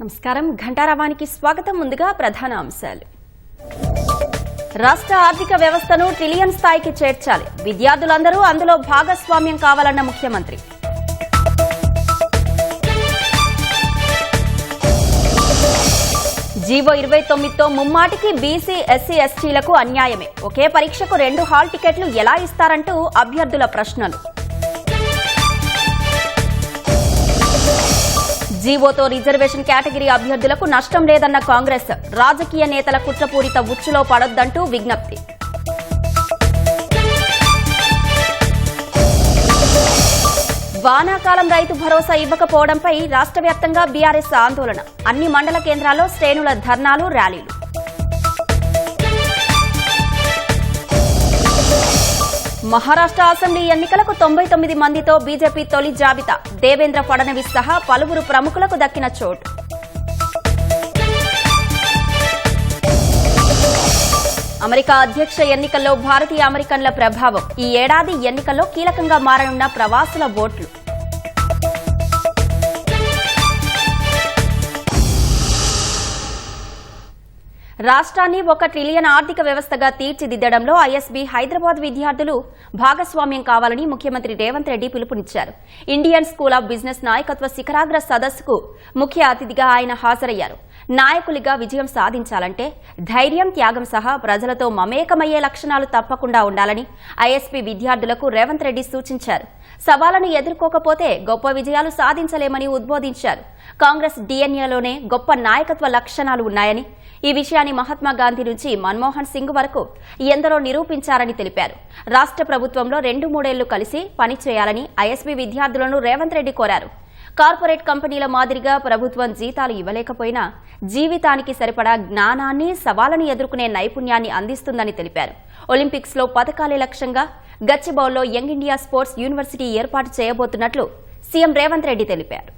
నమస్కారం ఘంటారావానికి స్వాగతం. ముందుగా ప్రధాన అంశాలు. రాష్ట్ర ఆర్థిక వ్యవస్థను ట్రిలియన్ స్థాయికి చేర్చాలి, విద్యార్థులందరూ అందులో భాగస్వామ్యం కావాలన్న ముఖ్యమంత్రి. జీవో 29తో ముమ్మాటికి బీసీ ఎస్సీ ఎస్టీలకు అన్యాయమే, ఒకే పరీక్షకు 2 హాల్ టికెట్లు ఎలా ఇస్తారంటూ అభ్యర్థుల ప్రశ్నలు. జీవోతో రిజర్వేషన్ కేటగిరీ అభ్యర్థులకు నష్టం లేదన్న కాంగ్రెస్, రాజకీయ నేతల కుట్రపూరిత ఉచ్చులో పడొద్దంటూ విజ్ఞప్తి. వానాకాలం రైతు భరోసా ఇవ్వకపోవడంపై రాష్ట్ర వ్యాప్తంగా బీఆర్ఎస్ ఆందోళన, అన్ని మండల కేంద్రాల్లో శ్రేణుల ధర్నాలు, ర్యాలీలు. మహారాష్ట్ర అసెంబ్లీ ఎన్నికలకు 99 మందితో బీజేపీ తొలి జాబితా, దేవేంద్ర ఫడ్నవీస్ సహా పలువురు ప్రముఖులకు దక్కిన చోటు. అమెరికా అధ్యక్ష ఎన్నికల్లో భారతీయ అమెరికన్ల ప్రభావం, ఈ ఏడాది ఎన్నికల్లో కీలకంగా మారనున్న ప్రవాసుల ఓట్లు. రాష్ట్రాన్ని 1 ట్రిలియన్ ఆర్థిక వ్యవస్థగా తీర్చిదిద్దడంలో ఐఎస్బీ హైదరాబాద్ విద్యార్థులు భాగస్వామ్యం కావాలని ముఖ్యమంత్రి రేవంత్ రెడ్డి పిలుపునిచ్చారు. ఇండియన్ స్కూల్ ఆఫ్ బిజినెస్ నాయకత్వ శిఖరాగ్ర సదస్సుకు ముఖ్య అతిథిగా ఆయన హాజరయ్యారు. నాయకులుగా విజయం సాధించాలంటే ధైర్యం, త్యాగం సహా ప్రజలతో మమేకమయ్యే లక్షణాలు తప్పకుండా ఉండాలని ఐఎస్బీ విద్యార్థులకు రేవంత్ రెడ్డి సూచించారు. సవాళ్లను ఎదుర్కోకపోతే గొప్ప విజయాలు సాధించలేమని ఉద్బోధించారు. కాంగ్రెస్ డిఎన్ఏలోనే గొప్ప నాయకత్వ లక్షణాలు ఉన్నాయని, ఈ విషయాన్ని మహాత్మాగాంధీ నుంచి మన్మోహన్ సింగ్ వరకు ఎందరో నిరూపించారని తెలిపారు. రాష్ట్ర ప్రభుత్వంలో 2-3 ఏళ్లు కలిసి పనిచేయాలని ఐఎస్బీ విద్యార్థులను రేవంత్ రెడ్డి కోరారు. కార్పొరేట్ కంపెనీల మాదిరిగా ప్రభుత్వం జీతాలు ఇవ్వలేకపోయినా జీవితానికి సరిపడా జ్ఞానాన్ని, సవాళ్లను ఎదుర్కొనే నైపుణ్యాన్ని అందిస్తుందని తెలిపారు. ఒలింపిక్స్ లో పతకాలే లక్ష్యంగా గచ్చిబౌల్లో యంగ్ ఇండియా స్పోర్ట్స్ యూనివర్సిటీ ఏర్పాటు చేయబోతున్నట్లు సీఎం రేవంత్ రెడ్డి తెలిపారు.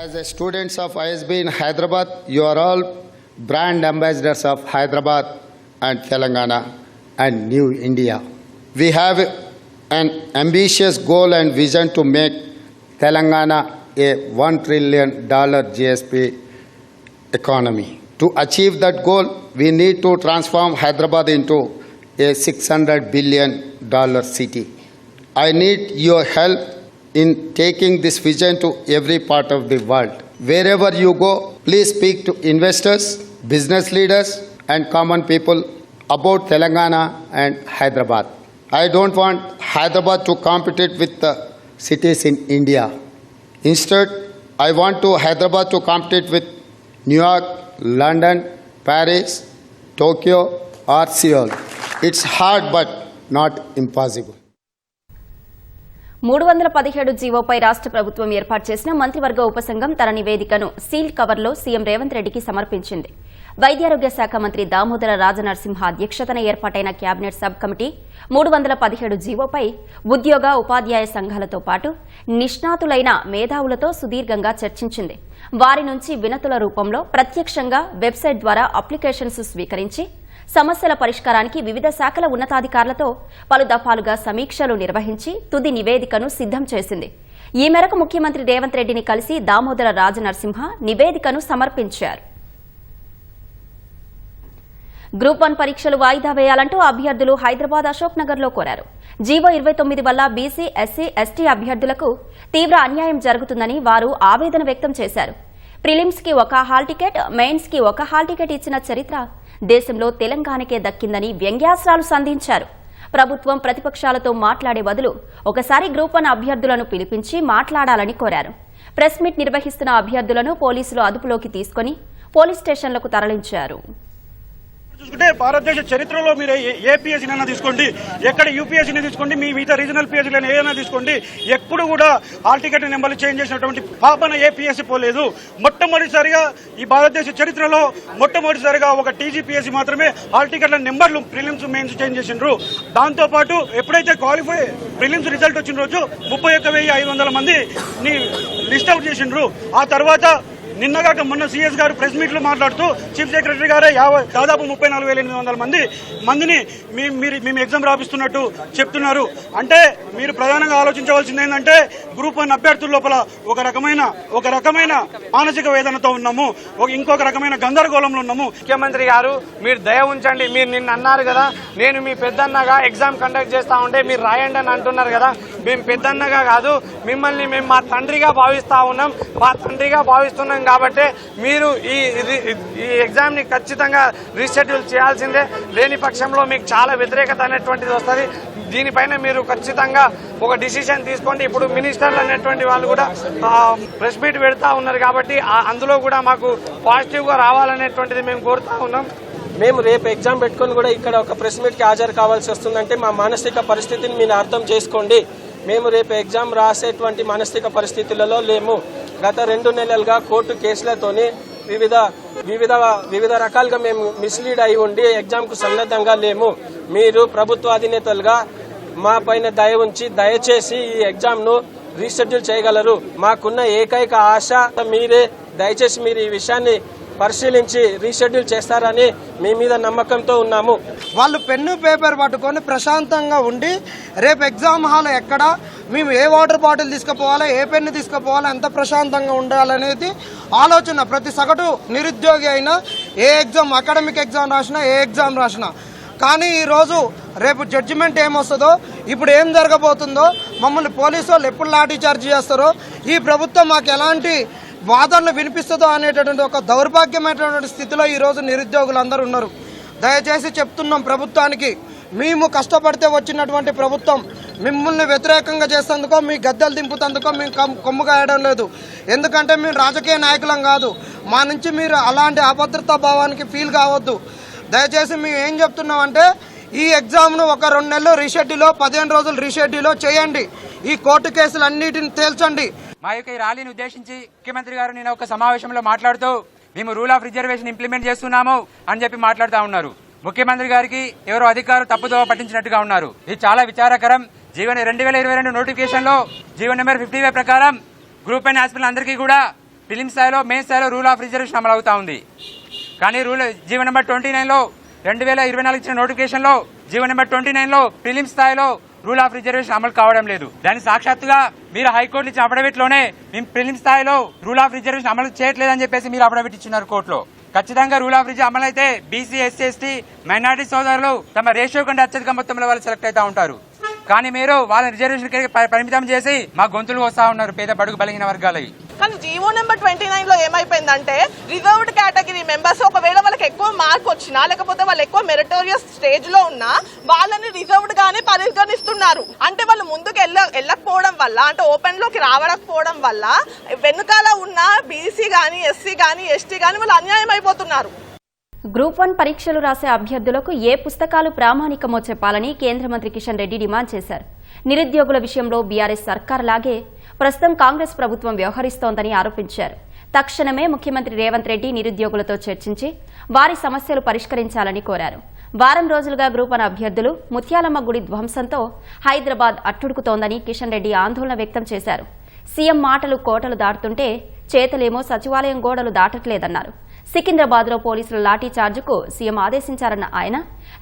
As a students of ISB in Hyderabad, you are all brand ambassadors of Hyderabad and Telangana and New India. We have an ambitious goal and vision to make Telangana a $1 trillion GSP economy. To achieve that goal, we need to transform Hyderabad into a $600 billion city. I need your help in taking this vision to every part of the world. Wherever you go, please speak to investors, business leaders and common people about Telangana and Hyderabad. I don't want Hyderabad to compete with the cities in India. Instead, I want Hyderabad to compete with New York, London, Paris, Tokyo or Seoul. It's hard but not impossible. 317 జీవోపై రాష్ట్ర ప్రభుత్వం ఏర్పాటు చేసిన మంత్రివర్గ ఉపసంఘం తన నివేదికను sealed కవర్లో CM Revanth రెడ్డికి సమర్పించింది. వైద్యారోగ్య శాఖ మంత్రి దామోదర రాజనరసింహ అధ్యక్షతన ఏర్పాటైన కేబినెట్ సబ్ కమిటీ 317 జీవోపై ఉద్యోగ, ఉపాధ్యాయ సంఘాలతో పాటు నిష్ణాతులైన మేధావులతో సుదీర్ఘంగా చర్చించింది. వారి నుంచి వినతుల రూపంలో ప్రత్యక్షంగా వెబ్సైట్ ద్వారా అప్లికేషన్స్ స్వీకరించి సమస్యల పరిష్కారానికి వివిధ శాఖల ఉన్నతాధికారులతో పలు దఫాలుగా సమీక్షలు నిర్వహించి తుది నివేదికను సిద్దం చేసింది. ఈ మేరకు ముఖ్యమంత్రి రేవంత్ రెడ్డిని కలిసి దామోదర రాజనరసింహ నివేదికను సమర్పించారు. గ్రూప్ 1 పరీక్షలు వాయిదా వేయాలంటూ అభ్యర్థులు హైదరాబాద్ అశోక్ నగర్లో కోరారు. జీవో 29 వల్ల బీసీ, ఎస్సీ, ఎస్టీ అభ్యర్థులకు తీవ్ర అన్యాయం జరుగుతుందని వారు ఆవేదన వ్యక్తం చేశారు. ప్రిలిమ్స్ కి 1 హాల్ టికెట్, మెయిన్స్ కి 1 హాల్ టికెట్ ఇచ్చిన చరిత్ర దేశంలో తెలంగాణకే దక్కిందని వ్యంగ్యాస్త్రాలు సంధించారు. ప్రభుత్వం ప్రతిపక్షాలతో మాట్లాడే బదులు ఒకసారి గ్రూప్ 1 అభ్యర్థులను పిలిపించి మాట్లాడాలని కోరారు. ప్రెస్ మీట్ నిర్వహిస్తున్న అభ్యర్థులను పోలీసులు అదుపులోకి తీసుకుని పోలీస్ స్టేషన్లకు తరలించారు. చూసుకుంటే భారతదేశ చరిత్రలో మీరు ఏ పిఎస్సీనైనా తీసుకోండి, ఎక్కడ యూపీఎస్సీని తీసుకోండి, మీ మిగతా రీజనల్ పిఎస్సీలను ఏదైనా తీసుకోండి, ఎప్పుడు కూడా హాల్ టికెట్ నెంబర్లు చేంజ్ చేసినటువంటి పాపన ఏ పిఎస్సీ పోలేదు. మొట్టమొదటిసారిగా ఈ భారతదేశ చరిత్రలో మొట్టమొదటిసారిగా ఒక టీజీపీఎస్సీ మాత్రమే హాల్ టికెట్ల నెంబర్లు ప్రిలిమ్స్, మెయిన్స్ చేంజ్ చేసిండ్రు. దాంతోపాటు ఎప్పుడైతే క్వాలిఫై ప్రిలిమ్స్ రిజల్ట్ వచ్చిన రోజు 31,500 మందిని లిస్ట్ అవుట్ చేసిండ్రు. ఆ తర్వాత నిన్నగాక మొన్న సీఎస్ గారు ప్రెస్ మీట్ లో మాట్లాడుతూ చీఫ్ సెక్రటరీ గారే దాదాపు 34,800 మందిని మేము ఎగ్జామ్ రాపిస్తున్నట్టు చెప్తున్నారు. అంటే మీరు ప్రధానంగా ఆలోచించవలసింది ఏంటంటే గ్రూప్ 1 అభ్యర్థుల లోపల ఒక రకమైన మానసిక వేదనతో ఉన్నాము, ఇంకొక రకమైన గందరగోళంలో ఉన్నాము. ముఖ్యమంత్రి గారు మీరు దయ ఉంచండి. మీరు నిన్న అన్నారు కదా, నేను మీ పెద్దన్నగా ఎగ్జామ్ కండక్ట్ చేస్తా ఉంటే మీరు రాయండి అని అంటున్నారు కదా. మేము పెద్దన్నగా కాదు, మిమ్మల్ని మేము మా తండ్రిగా భావిస్తా ఉన్నాం. మా తండ్రిగా భావిస్తున్నాం కాబట్టి మీరు ఈ ఎగ్జామ్ ని ఖచ్చితంగా రీషెడ్యూల్ చేయాల్సిందే. లేని పక్షంలో మీకు చాలా వ్యతిరేకత అనేటువంటిది వస్తుంది. దీనిపైన మీరు ఖచ్చితంగా ఒక డిసిషన్ తీసుకోండి. ఇప్పుడు మినిస్టర్లు అనేటువంటి వాళ్ళు కూడా ప్రెస్ మీట్ పెడతా ఉన్నారు కాబట్టి అందులో కూడా మాకు పాజిటివ్ గా రావాలనేటువంటిది మేము కోరుతా ఉన్నాం. మేము రేపు ఎగ్జామ్ పెట్టుకుని కూడా ఇక్కడ ఒక ప్రెస్ మీట్ కి హాజరు కావాల్సి వస్తుందంటే మా మానసిక పరిస్థితిని మీరు అర్థం చేసుకోండి. మేము రేపు ఎగ్జామ్ రాసేటువంటి మానసిక పరిస్థితులలో లేము. గత 2 నెలలుగా కోర్టు కేసులతోని వివిధ రకాలుగా మేము మిస్లీడ్ అయి ఉండి ఎగ్జామ్ కు సన్నద్ధంగా లేము. మీరు ప్రభుత్వ అధినేతలుగా మా పైన దయ ఉంచి దయచేసి ఈ ఎగ్జామ్ ను రీషెడ్యూల్ చేయగలరు. మాకున్న ఏకైక ఆశ మీరే. దయచేసి మీరు ఈ విషయాన్ని పరిశీలించి రీషెడ్యూల్ చేస్తారని మీ మీద నమ్మకంతో ఉన్నాము. వాళ్ళు పెన్ను పేపర్ పట్టుకొని ప్రశాంతంగా ఉండి రేపు ఎగ్జామ్ హాల్ ఎక్కడ, మేము ఏ వాటర్ బాటిల్ తీసుకుపోవాలా, ఏ పెన్ను తీసుకుపోవాలా, ఎంత ప్రశాంతంగా ఉండాలనేది ఆలోచన ప్రతి సగటు నిరుద్యోగి అయినా ఏ ఎగ్జామ్ అకాడమిక్ ఎగ్జామ్ రాసినా ఏ ఎగ్జామ్ రాసినా. కానీ ఈరోజు రేపు జడ్జిమెంట్ ఏమొస్తుందో, ఇప్పుడు ఏం జరగబోతుందో, మమ్మల్ని పోలీసు వాళ్ళు ఎప్పుడు లాఠీ చార్జ్ చేస్తారో, ఈ ప్రభుత్వం మాకు ఎలాంటి వాదనలు వినిపిస్తుందో అనేటటువంటి ఒక దౌర్భాగ్యమైనటువంటి స్థితిలో ఈరోజు నిరుద్యోగులందరూ ఉన్నారు. దయచేసి చెప్తున్నాం ప్రభుత్వానికి, మేము కష్టపడితే వచ్చినటువంటి ప్రభుత్వం మిమ్మల్ని వ్యతిరేకంగా చేసేందుకో మీ గద్దెలు దింపుతందుకో మేము కొమ్ము కాయడం లేదు. ఎందుకంటే మేము రాజకీయ నాయకులం కాదు. మా నుంచి మీరు అలాంటి అభద్రతా భావానికి ఫీల్ కావద్దు. దయచేసి మేము ఏం చెప్తున్నామంటే ఈ ఎగ్జామ్ను ఒక 2 నెలలు రీషెడ్యూలో 15 రోజులు రీషెడ్యూలో చేయండి. ఈ కోర్టు కేసులు అన్నిటిని తేల్చండి. మా యొక్క ఈ ర్యాలీని ఉద్దేశించి ముఖ్యమంత్రి గారు నేను ఒక సమావేశంలో మాట్లాడుతూ మేము రూల్ ఆఫ్ రిజర్వేషన్ ఇంప్లిమెంట్ చేస్తున్నాము అని చెప్పి మాట్లాడుతూ ఉన్నారు. ముఖ్యమంత్రి గారికి ఎవరో అధికారులు తప్పుదోవ పట్టించినట్టుగా ఉన్నారు. ఇది చాలా విచారకరం. 2022 నోటిఫికేషన్ లో జీవో నెంబర్ 50 ప్రకారం గ్రూప్ 1 ఆస్పిరెంట్స్ అందరికీ కూడా ప్రిలిమ్ స్థాయిలో మెయిన్ స్థాయిలో రూల్ ఆఫ్ రిజర్వేషన్ అమలు అవుతా ఉంది. కానీ జీవో నెంబర్ 29 లో 2024 ఇచ్చిన నోటిఫికేషన్ లో జీవో నెంబర్ 29 లో ప్రిలిమ్ స్థాయిలో రూల్ ఆఫ్ రిజర్వేషన్ అమలు కావడం లేదు. దాని సాక్షాత్తుగా మీరు హైకోర్టు ఇచ్చిన అఫిడవిట్ లోనే మేము ప్రిలిమ్ స్థాయిలో రూల్ ఆఫ్ రిజర్వేషన్ అమలు చేయట్లేదని చెప్పేసి మీరు అఫిడవిట్ ఇచ్చినారు కోర్టులో. ఖచ్చితంగా రూల్ ఆఫ్ రిజర్వేషన్ అమలు అయితే బీసీ, ఎస్సీ, ఎస్టీ, మైనారిటీ సోదరులు తమ రేషియో కంటే అత్యధిక మొత్తంలో వాళ్ళు సెలెక్ట్ అవుతా ఉంటారు. కానీ మీరు వాళ్ళ రిజర్వేషన్ పరిమితం చేసి మా గొంతులు వస్తా ఉన్నారు పేద బడుగు బలహీన వర్గాలకి. కానీ జీవో నెంబర్ 29 లో ఏమైపోయిందంటే రిజర్వ్డ్ కేటగిరీ మెంబర్స్ ఒకవేళ వాళ్ళకి ఎక్కువ మార్క్ వచ్చినా లేకపోతే వాళ్ళు ఎక్కువ మెరిటోరియస్ స్టేజ్ లో ఉన్నా వాళ్ళని రిజర్వ్డ్ గానే పరిగణిస్తున్నారు. అంటే వాళ్ళు ముందుకు వెళ్ళకపోవడం వల్ల, అంటే ఓపెన్ లోకి రావకపోవడం వల్ల వెనుకాల ఉన్న బీసీ గానీ, ఎస్సీ గానీ, ఎస్టీ గానీ వాళ్ళు అన్యాయం అయిపోతున్నారు. గ్రూప్ 1 పరీక్షలు రాసే అభ్యర్థులకు ఏ పుస్తకాలు ప్రామాణికమో చెప్పాలని కేంద్ర మంత్రి కిషన్ రెడ్డి డిమాండ్ చేశారు. నిరుద్యోగుల విషయంలో బీఆర్ఎస్ సర్కార్ లాగే ప్రస్తుతం కాంగ్రెస్ ప్రభుత్వం వ్యవహరిస్తోందని ఆరోపించారు. తక్షణమే ముఖ్యమంత్రి రేవంత్ రెడ్డి నిరుద్యోగులతో చర్చించి వారి సమస్యలు పరిష్కరించాలని కోరారు. వారం రోజులుగా గ్రూప్ 1 అభ్యర్థులు ముత్యాలమ్మ గుడి ధ్వంసంతో హైదరాబాద్ అట్టుడుకుతోందని కిషన్ రెడ్డి ఆందోళన వ్యక్తం చేశారు. సీఎం మాటలు కోటలు దాటుతుంటే చేతలేమో సచివాలయం గోడలు దాటట్లేదన్నారు. సికింద్రాబాద్ లో పోలీసుల లాఠీ చార్జుకు సీఎం ఆదేశించారన్న ఆయన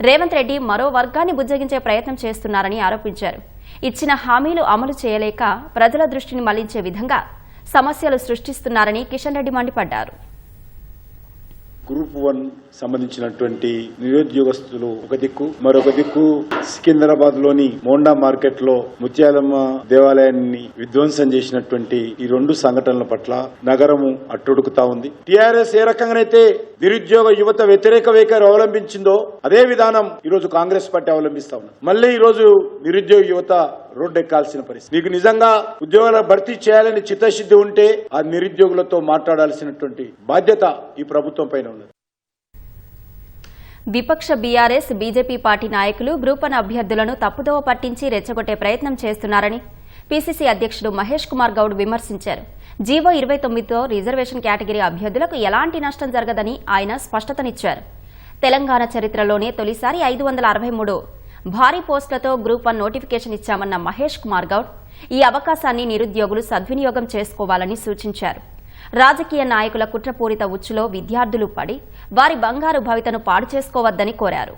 రేవంత్ రెడ్డి మరో వర్గాన్ని బుజ్జగించే ప్రయత్నం చేస్తున్నారని ఆరోపించారు. ఇచ్చిన హామీలు అమలు చేయలేక ప్రజల దృష్టిని మళ్లించే విధంగా సమస్యలు సృష్టిస్తున్నారని కిషన్ రెడ్డి మండిపడ్డారు. గ్రూప్ 1 సంబంధించినటువంటి నిరుద్యోగస్తులు ఒక దిక్కు, మరొక దిక్కు సికింద్రాబాద్ లోని మోండా మార్కెట్ లో ముత్యాలమ్మ దేవాలయాన్ని విధ్వంసం చేసినటువంటి ఈ 2 సంఘటనల పట్ల నగరము అట్టుడుకుతా ఉంది. టీఆర్ఎస్ ఏ రకంగానైతే నిరుద్యోగ యువత వ్యతిరేక వైఖరి అవలంబించిందో అదే విధానం ఈరోజు కాంగ్రెస్ పార్టీ అవలంబిస్తా ఉంది. మళ్లీ ఈరోజు నిరుద్యోగ యువత రోడ్డెక్కాల్సిన పరిస్థితి. మీకు నిజంగా ఉద్యోగాల భర్తీ చేయాలని చిత్తశుద్ధి ఉంటే ఆ నిరుద్యోగులతో మాట్లాడాల్సినటువంటి బాధ్యత ఈ ప్రభుత్వం పైన ఉన్నది. విపక్ష బీఆర్ఎస్, బీజేపీ పార్టీ నాయకులు గ్రూప్ 1 అభ్యర్థులను తప్పుదోవ పట్టించి రెచ్చగొట్టే ప్రయత్నం చేస్తున్నారని పీసీసీ అధ్యక్షుడు మహేష్ కుమార్ గౌడ్ విమర్శించారు. జీవో 29తో రిజర్వేషన్ కేటగిరీ అభ్యర్థులకు ఎలాంటి నష్టం జరగదని ఆయన స్పష్టతనిచ్చారు. తెలంగాణ చరిత్రలోనే తొలిసారి 563 భారీ పోస్టులతో గ్రూప్ 1 నోటిఫికేషన్ ఇచ్చామన్న మహేష్ కుమార్ గౌడ్ ఈ అవకాశాన్ని నిరుద్యోగులు సద్వినియోగం చేసుకోవాలని సూచించారు. రాజకీయ నాయకుల కుట్రపూరిత ఉచ్చులో విద్యార్థులు పడి వారి బంగారు భవితను పాడు చేసుకోవద్దని కోరారు.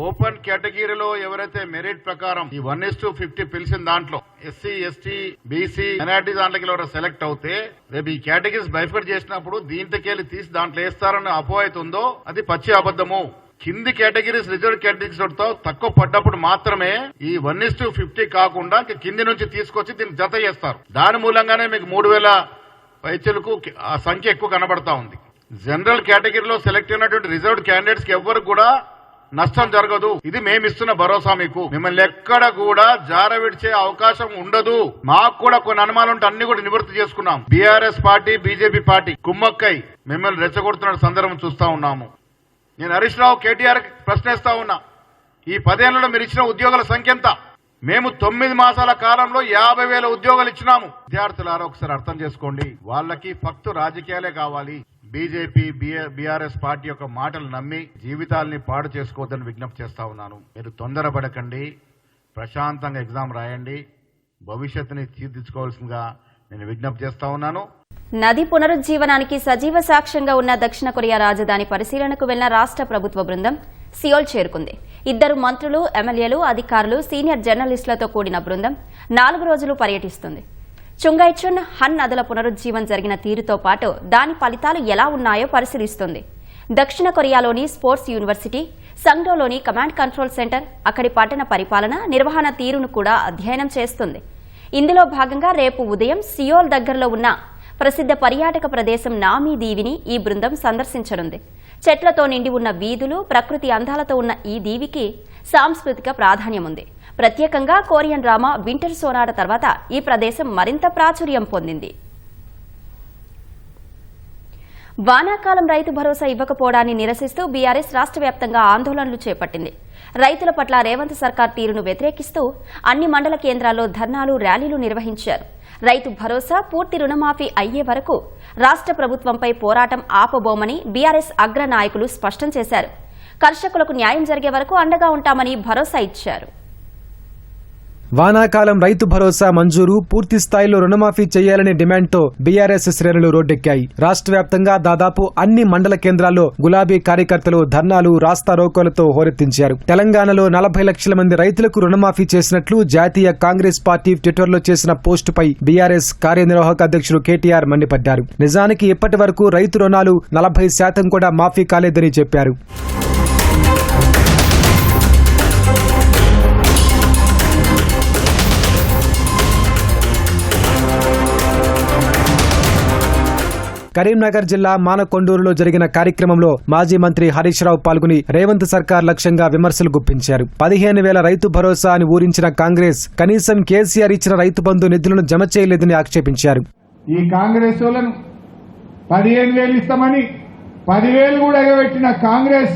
ఓపెన్ కేటగిరీలో ఎవరైతే మెరిట్ ప్రకారం ఈ 1:50 పిలిచిన దాంట్లో ఎస్సీ, ఎస్టీ, బీసీ, మైనారిటీ దాంట్లోకి ఎవరైనా సెలెక్ట్ అవుతే రేపు ఈ కేటగిరీస్ బైఫర్ట్ చేసినప్పుడు దీంట్లోకెళ్ళి తీసి దాంట్లో వేస్తారని అపోహ అవుతుందో అది పచ్చి అబద్ధము. కింది కేటగిరీస్ రిజర్వ్ కేటగిరీస్ తో తక్కువ పడ్డప్పుడు మాత్రమే ఈ 1:50 కాకుండా కింది నుంచి తీసుకొచ్చి దీనికి జత చేస్తారు. దాని మూలంగానే మీకు 3000 పైచలకు ఆ సంఖ్య ఎక్కువ కనబడతా ఉంది. జనరల్ కేటగిరీలో సెలెక్ట్ అయినటువంటి రిజర్వ్డ్ క్యాండిడేట్స్ కి ఎవ్వరు కూడా నష్టం జరగదు. ఇది మేమిస్తున్న భరోసా. మీకు మిమ్మల్ని ఎక్కడ కూడా జారవిడిచే అవకాశం ఉండదు. మాకు కూడా కొన్ని అనుమానాలు ఉంటే అన్ని కూడా నివృత్తి చేసుకున్నాం. బీఆర్ఎస్ పార్టీ, బీజేపీ పార్టీ కుమ్మక్కై మిమ్మల్ని రెచ్చగొడుతున్న సందర్భం చూస్తా ఉన్నాము. నేను హరీష్ రావు, కేటీఆర్ ప్రశ్నిస్తా ఉన్నా, ఈ 10 ఏళ్లలో మీరు ఇచ్చిన ఉద్యోగుల సంఖ్య ఎంత? మేము 9 మాసాల కాలంలో 50,000 ఉద్యోగాలు ఇచ్చినాము. విద్యార్థులారా ఒకసారి అర్థం చేసుకోండి. వాళ్ళకి ఫక్తు రాజకీయాలే కావాలి. బీజేపీ, బీఆర్ఎస్ పార్టీ యొక్క మాటలు నమ్మి జీవితాలని పాడు చేసుకోవద్దని విజ్ఞప్తి చేస్తా ఉన్నాను. మీరు తొందరపడకండి, ప్రశాంతంగా ఎగ్జామ్ రాయండి, భవిష్యత్తుని తీర్చిదిద్దుకోవాల్సిందిగా నేను విజ్ఞప్తి చేస్తా ఉన్నాను. నది పునరుజ్జీవనానికి సజీవ సాక్ష్యంగా ఉన్న దక్షిణ కొరియా రాజధాని పరిశీలనకు వెళ్లిన రాష్ట్ర ప్రభుత్వ బృందం సియోల్ చేరుకుంది. 2 మంత్రులు, ఎమ్మెల్యేలు, అధికారులు, సీనియర్ జర్నలిస్టులతో కూడిన బృందం 4 రోజులు పర్యటిస్తుంది. చుంగైచున్, హన్ నదుల పునరుజ్జీవం జరిగిన తీరుతో పాటు దాని ఫలితాలు ఎలా ఉన్నాయో పరిశీలిస్తుంది. దక్షిణ కొరియాలోని స్పోర్ట్స్ యూనివర్సిటీ, సంగ్డోలోని కమాండ్ కంట్రోల్ సెంటర్, అక్కడి పట్టణ పరిపాలన, నిర్వహణ తీరును కూడా అధ్యయనం చేస్తుంది. ఇందులో భాగంగా రేపు ఉదయం సియోల్ దగ్గరలో ఉన్న ప్రసిద్ధ పర్యాటక ప్రదేశం నామీ దీవిని ఈ బృందం సందర్శించనుంది. చెట్లతో నిండి ఉన్న వీధులు, ప్రకృతి అందాలతో ఉన్న ఈ దీవికి సాంస్కృతిక ప్రాధాన్యం ఉంది. ప్రత్యేకంగా కొరియన్ డ్రామా వింటర్ సోనాట తర్వాత ఈ ప్రదేశం మరింత ప్రాచుర్యం పొందింది. వానాకాలం రైతు భరోసా ఇవ్వకపోవడాన్ని నిరసిస్తూ బీఆర్ఎస్ రాష్ట్ర వ్యాప్తంగా ఆందోళనలు చేపట్టింది. రైతుల పట్ల రేవంత్ సర్కార్ తీరును వ్యతిరేకిస్తూ అన్ని మండల కేంద్రాల్లో ధర్నాలు, ర్యాలీలు నిర్వహించారు. రైతు భరోసా పూర్తి రుణమాఫీ అయ్యే వరకు రాష్ట్ర ప్రభుత్వంపై పోరాటం ఆపబోమని బీఆర్ఎస్ అగ్ర నాయకులు స్పష్టం చేశారు. కర్షకులకు న్యాయం జరిగే వరకు అండగా ఉంటామని భరోసా ఇచ్చారు. వానాకాలం రైతు భరోసా మంజూరు, పూర్తి స్థాయిలో రుణమాఫీ చేయాలనే డిమాండ్తో బీఆర్ఎస్ శ్రేణులు రోడ్డెక్కాయి. రాష్ట్ర వ్యాప్తంగా దాదాపు అన్ని మండల కేంద్రాల్లో గులాబీ కార్యకర్తలు ధర్నాలు, రాస్తారోకోలతో హోరెత్తించారు. తెలంగాణలో 40 లక్షల మంది రైతులకు రుణమాఫీ చేసినట్లు జాతీయ కాంగ్రెస్ పార్టీ ట్విట్టర్లో చేసిన పోస్టుపై బీఆర్ఎస్ కార్యనిర్వాహక అధ్యక్షుడు కేటీఆర్ మండిపడ్డారు. నిజానికి ఇప్పటి వరకు రైతు రుణాలు 40% కూడా మాఫీ కాలేదని చెప్పారు. కరీంనగర్ జిల్లా మానకొండూరులో జరిగిన కార్యక్రమంలో మాజీ మంత్రి హరీష్ రావు పాల్గొని రేవంత్ సర్కార్ లక్ష్యంగా విమర్శలు గుప్పించారు. 15,000 రైతు భరోసా అని ఊరించిన కాంగ్రెస్ కనీసం కేసీఆర్ ఇచ్చిన రైతు బంధు నిధులను జమ చేయలేదని ఆక్షేపించారు. ఈ కాంగ్రెస్ వాళ్ళను 15,000 ఇస్తామని 10,000 కూడా ఎగబెట్టిన కాంగ్రెస్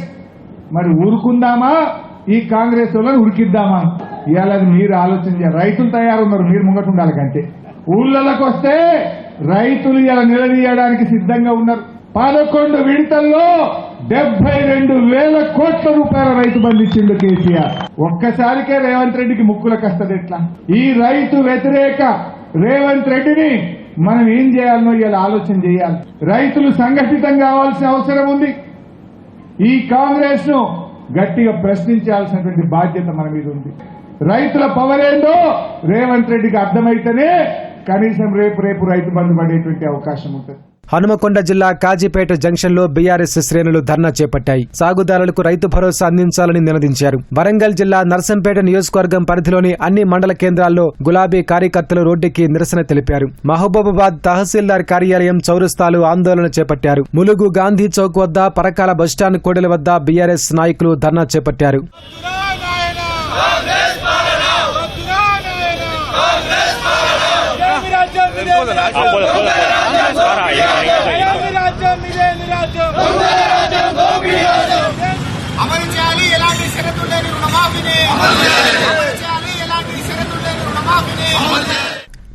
మరి ఊరుకుందామా, ఈ కాంగ్రెస్ వాళ్ళని ఉరికిద్దామా? ఇవాళ మీరు ఆలోచన చేయాలి. రైతులు తయారున్నారు, మీరు ముంగట ఉండాలి. కంటే ఊళ్ళకి వస్తే రైతులు ఇలా నిలదీయడానికి సిద్ధంగా ఉన్నారు. 11 విడతల్లో 72,000 కోట్ల రూపాయల రైతు బంధు ఇచ్చిండు కేసీఆర్. ఒక్కసారికే రేవంత్ రెడ్డికి ముక్కులకు వస్తుంది. ఎట్లా ఈ రైతు వ్యతిరేక రేవంత్ రెడ్డిని మనం ఏం చేయాలనో ఇలా ఆలోచన చేయాలి. రైతులు సంఘటితం కావాల్సిన అవసరం ఉంది. ఈ కాంగ్రెస్ ను గట్టిగా ప్రశ్నించాల్సినటువంటి బాధ్యత మన మీద ఉంది. రైతుల పవర్ ఏందో రేవంత్ రెడ్డికి అర్థమైతేనే కనీసం రేపు రైతు బంధు పడేటువంటి అవకాశం ఉంటుంది. హనుమకొండ జిల్లా కాజీపేట జంక్షన్ లో బీఆర్ఎస్ శ్రేణులు ధర్నా చేపట్టాయి. సాగుదారులకు రైతు భరోసా అందించాలని నినదించారు. వరంగల్ జిల్లా నర్సంపేట నియోజకవర్గం పరిధిలోని అన్ని మండల కేంద్రాల్లో గులాబీ కార్యకర్తలు రోడ్డెక్కి నిరసన తెలిపారు. మహబూబాబాద్ తహసీల్దార్ కార్యాలయం చౌరస్తాలు ఆందోళన చేపట్టారు. ములుగు గాంధీ చౌక్ వద్ద, పరకాల బస్టాండ్ కూడలి వద్ద బీఆర్ఎస్ నాయకులు ధర్నా చేపట్టారు.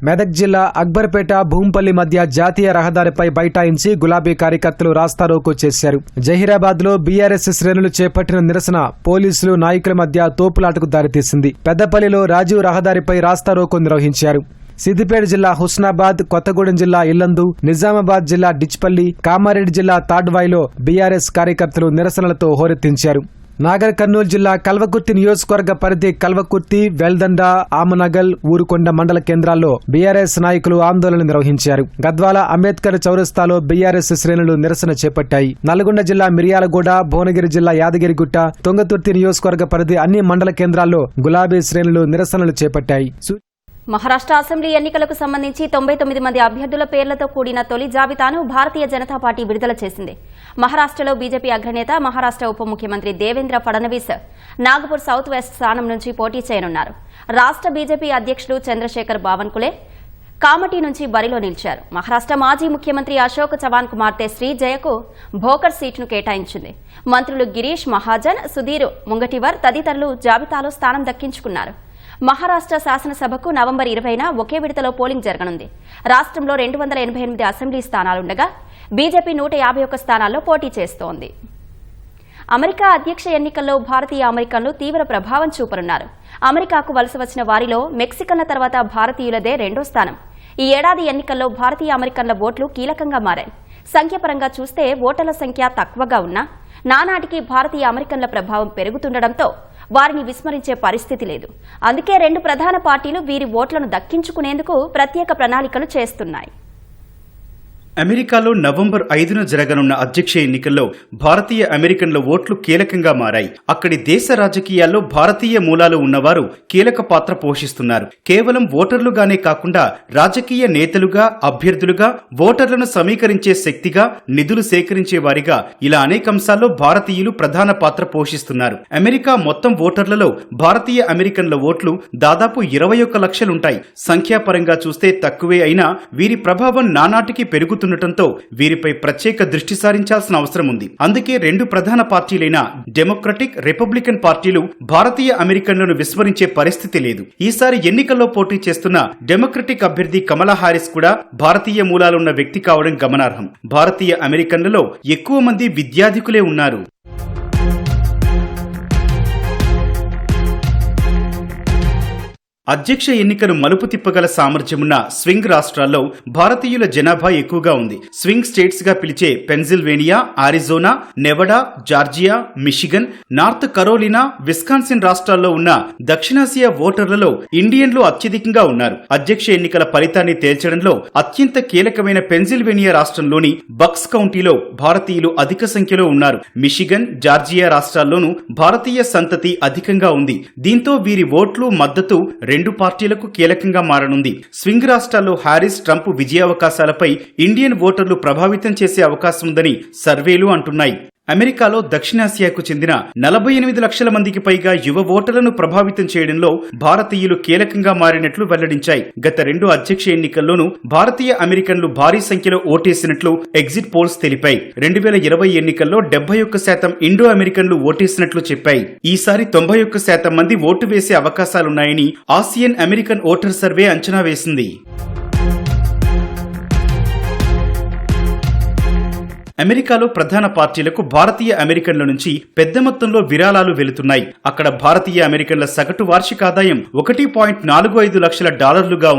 మెదక్ జిల్లా అక్బర్పేట భూంపల్లి మధ్య జాతీయ రహదారిపై బైఠాయించి గులాబీ కార్యకర్తలు రాస్తారోకో చేశారు. జహీరాబాద్ లో బీఆర్ఎస్ శ్రేణులు చేపట్టిన నిరసన పోలీసులు, నాయకుల మధ్య తోపులాటకు దారితీసింది. పెద్దపల్లిలో రాజీవ్ రహదారిపై రాస్తారోకో నిర్వహించారు. సిద్దిపేట జిల్లా హుస్నాబాద్, కొత్తగూడెం జిల్లా ఇల్లందు, నిజామాబాద్ జిల్లా డిచ్పల్లి, కామారెడ్డి జిల్లా తాడ్వాయిలో బీఆర్ఎస్ కార్యకర్తలు నిరసనలతో హోరెత్తించారు. నాగర్ కర్నూలు జిల్లా కల్వకుర్తి నియోజకవర్గ పరిధి కల్వకుర్తి, వెల్దండ, ఆమనగల్, ఊరుకొండ మండల కేంద్రాల్లో బీఆర్ఎస్ నాయకులు ఆందోళన నిర్వహించారు. గద్వాల అంబేద్కర్ చౌరస్తాలో బీఆర్ఎస్ శ్రేణులు నిరసన చేపట్టాయి. నల్గొండ జిల్లా మిర్యాలగూడ, భువనగిరి జిల్లా యాదగిరిగుట్ట, తుంగతుర్తి నియోజకవర్గ పరిధి అన్ని మండల కేంద్రాల్లో గులాబీ శ్రేణులు నిరసనలు చేపట్టాయి. మహారాష్ట్ర అసెంబ్లీ ఎన్నికలకు సంబంధించి 99 మంది అభ్యర్థుల పేర్లతో కూడిన తొలి జాబితాను భారతీయ జనతా పార్టీ విడుదల చేసింది. మహారాష్ట్రలో బీజేపీ అగ్రనేత, మహారాష్ట్ర ఉప ముఖ్యమంత్రి దేవేంద్ర ఫడణవీస్ నాగపూర్ సౌత్ వెస్ట్ స్థానం నుంచి పోటీ చేయనున్నారు. రాష్ట్ర బీజేపీ అధ్యక్షుడు చంద్రశేఖర్ బావన్కులే కామటి నుంచి బరిలో నిలిచారు. మహారాష్ట్ర మాజీ ముఖ్యమంత్రి అశోక్ చవాన్ కుమార్తె శ్రీజయకు భోకర్ సీటును కేటాయించింది. మంత్రులు గిరీష్ మహాజన్, సుధీర్ ముంగటివర్ తదితరులు జాబితాలో స్థానం దక్కించుకున్నారు. మహారాష్ట్ర శాసనసభకు నవంబర్ 20న ఒకే విడతలో పోలింగ్ జరగనుంది. రాష్ట్రంలో 288 అసెంబ్లీ స్థానాలుండగా బీజేపీ 151 స్థానాల్లో పోటీ చేస్తోంది. అమెరికా అధ్యక్ష ఎన్నికల్లో భారతీయ అమెరికన్లు తీవ్ర ప్రభావం చూపనున్నారు. అమెరికాకు వలస వచ్చిన వారిలో మెక్సికన్ల తర్వాత భారతీయులదే రెండో స్థానం. ఈ ఏడాది ఎన్నికల్లో భారతీయ అమెరికన్ల ఓట్లు కీలకంగా మారాయి. సంఖ్యపరంగా చూస్తే ఓటర్ల సంఖ్య తక్కువగా ఉన్నా నానాటికి భారతీయ అమెరికన్ల ప్రభావం పెరుగుతుండటంతో వారిని విస్మరించే పరిస్థితి లేదు. అందుకే రెండు ప్రధాన పార్టీలు వీరి ఓట్లను దక్కించుకునేందుకు ప్రత్యేక ప్రణాళికలు చేస్తున్నాయి. అమెరికాలో నవంబర్ 5న జరగనున్న అధ్యక్ష ఎన్నికల్లో భారతీయ అమెరికన్ల ఓట్లు కీలకంగా మారాయి. అక్కడి దేశ రాజకీయాల్లో భారతీయ మూలాలు ఉన్నవారు కీలక పాత్ర పోషిస్తున్నారు. కేవలం ఓటర్లుగానే కాకుండా రాజకీయ నేతలుగా, అభ్యర్థులుగా, ఓటర్లను సమీకరించే శక్తిగా, నిధులు సేకరించే వారిగా ఇలా అనేక అంశాల్లో భారతీయులు ప్రధాన పాత్ర పోషిస్తున్నారు. అమెరికా మొత్తం ఓటర్లలో భారతీయ అమెరికన్ల ఓట్లు దాదాపు 21 లక్షలుంటాయి. సంఖ్యాపరంగా చూస్తే తక్కువే అయినా వీరి ప్రభావం నానాటికి పెరుగుతుంది. వీరిపై ప్రత్యేక దృష్టి సారించాల్సిన అవసరం ఉంది. అందుకే రెండు ప్రధాన పార్టీలైన డెమోక్రటిక్, రిపబ్లికన్ పార్టీలు భారతీయ అమెరికన్లను విస్మరించే పరిస్థితి లేదు. ఈసారి ఎన్నికల్లో పోటీ చేస్తున్న డెమోక్రటిక్ అభ్యర్థి కమలా హారిస్ కూడా భారతీయ మూలాలున్న వ్యక్తి కావడం గమనార్హం. భారతీయ అమెరికన్లలో ఎక్కువ మంది విద్యాధికులే ఉన్నారు. అధ్యక్ష ఎన్నికను మలుపు తిప్పగల సామర్థ్యమున్న స్వింగ్ రాష్ట్రాల్లో భారతీయుల జనాభా ఎక్కువగా ఉంది. స్వింగ్ స్టేట్స్ గా పిలిచే Pennsylvania, Arizona, Nevada, Georgia, Michigan, North Carolina, Wisconsin రాష్ట్రాల్లో ఉన్న దక్షిణాసియా ఓటర్లలో ఇండియన్లు అత్యధికంగా ఉన్నారు. అధ్యక్ష ఎన్నికల ఫలితాన్ని తేల్చడంలో అత్యంత కీలకమైన పెన్సిల్వేనియా రాష్ట్రంలోని బక్స్ కౌంటీలో భారతీయులు అధిక సంఖ్యలో ఉన్నారు. మిషిగన్, జార్జియా రాష్ట్రాల్లోనూ భారతీయ సంతతి అధికంగా ఉంది. దీంతో వీరి ఓట్లు, మద్దతు రెండు పార్టీలకు కీలకంగా మారనుంది. స్వింగ్ రాష్ట్రాల్లో హారిస్, ట్రంప్ విజయావకాశాలపై ఇండియన్ ఓటర్లు ప్రభావితం చేసే అవకాశం ఉందని సర్వేలు అంటున్నాయి. అమెరికాలో దక్షిణాసియాకు చెందిన 48 లక్షల మందికి పైగా యువ ఓటర్లను ప్రభావితం చేయడంలో భారతీయులు కీలకంగా మారినట్లు వెల్లడించాయి. గత రెండు అధ్యక్ష ఎన్నికల్లోనూ భారతీయ అమెరికన్లు భారీ సంఖ్యలో ఓటేసినట్లు ఎగ్జిట్ పోల్స్ తెలిపాయి. 2020 ఎన్నికల్లో 71% ఇండో అమెరికన్లు ఓటేసినట్లు చెప్పాయి. ఈసారి 91% మంది ఓటు వేసే అవకాశాలున్నాయని ఆసియన్ అమెరికన్ ఓటర్ సర్వే అంచనా వేసింది. అమెరికాలో ప్రధాన పార్టీలకు భారతీయ అమెరికన్ల నుంచి పెద్ద మొత్తంలో విరాళాలు వెళుతున్నాయి. అక్కడ భారతీయ అమెరికన్ల సగటు వార్షిక ఆదాయం $1.45 లక్షల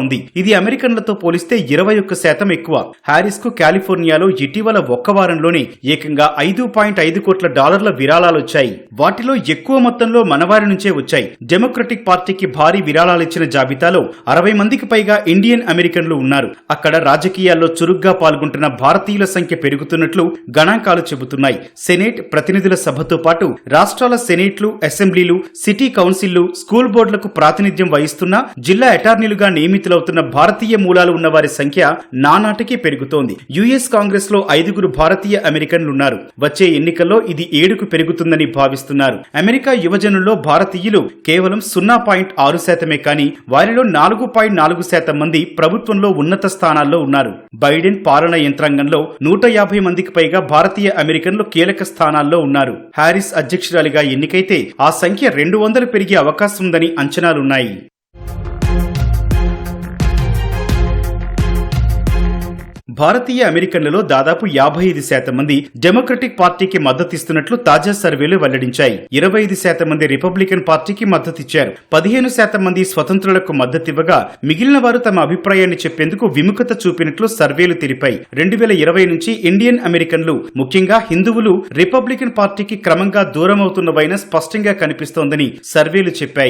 ఉంది. ఇది అమెరికన్లతో పోలిస్తే 21% ఎక్కువ. హారిస్ కు కాలిఫోర్నియాలో ఇటీవల ఒక్క వారంలోనే ఏకంగా $5.5 కోట్ల విరాళాలొచ్చాయి. వాటిలో ఎక్కువ మొత్తంలో మనవారి నుంచే వచ్చాయి. డెమోక్రటిక్ పార్టీకి భారీ విరాళాలిచ్చిన జాబితాలో 60 మందికి పైగా ఇండియన్ అమెరికన్లు ఉన్నారు. అక్కడ రాజకీయాల్లో చురుగ్గా పాల్గొంటున్న భారతీయుల సంఖ్య పెరుగుతున్నట్లు గణాంకాలు చెబుతున్నాయి. సెనేట్, ప్రతినిధుల సభతో పాటు రాష్ట్రాల సెనేట్లు, అసెంబ్లీలు, సిటీ కౌన్సిళ్లు, స్కూల్ బోర్డులకు ప్రాతినిధ్యం వహిస్తున్న జిల్లా అటార్నీలుగా నియమితులవుతున్న భారతీయ మూలాలు ఉన్న వారి సంఖ్య నానాటికి పెరుగుతోంది. యుఎస్ కాంగ్రెస్ లో 5 భారతీయ అమెరికన్లున్నారు. వచ్చే ఎన్నికల్లో ఇది 7కు పెరుగుతుందని భావిస్తున్నారు. అమెరికా యువజనుల్లో భారతీయులు కేవలం 0.6% కానీ వారిలో 4.4% మంది ప్రభుత్వంలో ఉన్నత స్థానాల్లో ఉన్నారు. బైడెన్ పాలన యంత్రాంగంలో 150 మందికి పైగా భారతీయ అమెరికన్లు కీలక స్థానాల్లో ఉన్నారు. హారిస్ అధ్యక్షురాలిగా ఎన్నికైతే ఆ సంఖ్య 200 పెరిగే అవకాశం ఉందని అంచనాలున్నాయి. భారతీయ అమెరికన్లలో దాదాపు 55% మంది డెమోక్రటిక్ పార్టీకి మద్దతిస్తున్నట్లు తాజా సర్వేలు వెల్లడించాయి. 25% మంది రిపబ్లికన్ పార్టీకి మద్దతిచ్చారు. 15% మంది స్వతంత్రులకు మద్దతివ్వగా మిగిలిన వారు తమ అభిప్రాయాన్ని చెప్పేందుకు విముఖత చూపినట్లు సర్వేలు తెలిపాయి. 2020 నుంచి ఇండియన్ అమెరికన్లు, ముఖ్యంగా హిందువులు రిపబ్లికన్ పార్టీకి క్రమంగా దూరమవుతున్న వైన స్పష్టంగా కనిపిస్తోందని సర్వేలు చెప్పాయి.